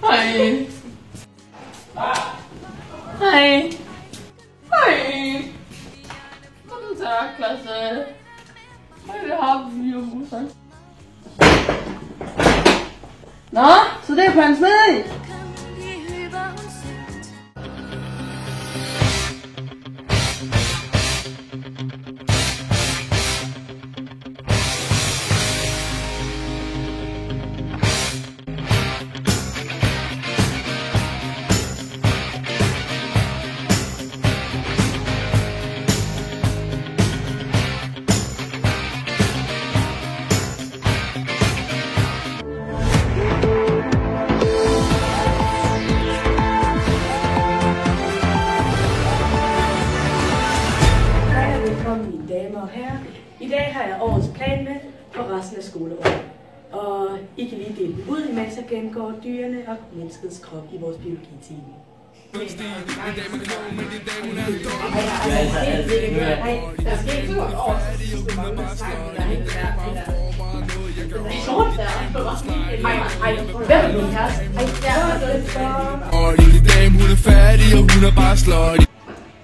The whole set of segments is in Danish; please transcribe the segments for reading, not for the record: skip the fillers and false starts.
Hej. Hej. Hej. Guten Tag, Klasse. Heute haben wir Musik. Nå, så det er Prins Mary. Mine damer og herrer, i dag har jeg årets plan med for resten af skoleåret. Og I kan lige dele den ud, imens jeg gennemgår dyrene og menneskets krop i vores biologitime.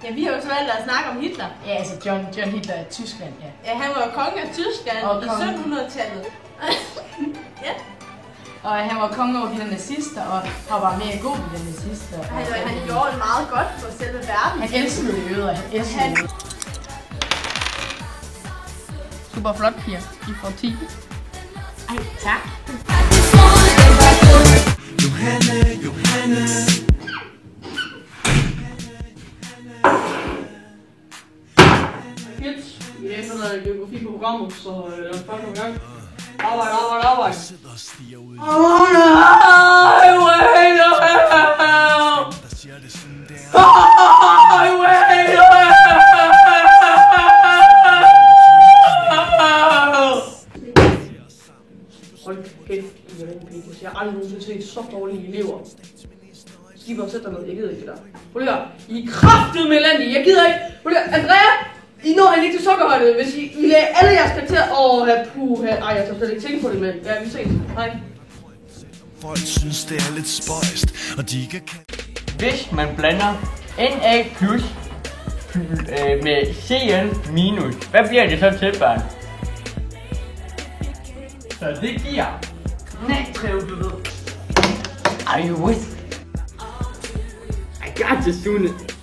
Ja, vi har jo så valgt at snakke om Hitler. Ja, altså John Hitler er Tyskland, ja. Ja, han var konge af Tyskland Og i 1700-tallet. Ja. Og han var konge over de der nazister, og var mere god ved de nazister. Han gjorde det meget godt for selve verden. Han elskede jøder, han elskede jøder. Super flot, piger. I får 10. Ej, tak. Johanne. I dag så er der geografi på programmet, så lad os bare komme i gang. Arbejde. Hold kæft, I er en pækos. Jeg har aldrig nogensinde set så dårlige elever. Skipper, sæt dig ned. Jeg gider ikke det der. Prøv lige her. I er kraftedeme elendige. Jeg gider ikke. Prøv lige her. Andrea! I når han ikke til sukkerhøjde, hvis I lagde alle jeres karakterer. Ej, jeg tager slet ikke tænke på det, men ja, vi ses. Hej. Folk synes, det er lidt spøjst, og de kan... Hvis man blander Na plus med Cl minus, hvad bliver det så til, børn? Så det giver natriumklorid. Are you with? I got this unit.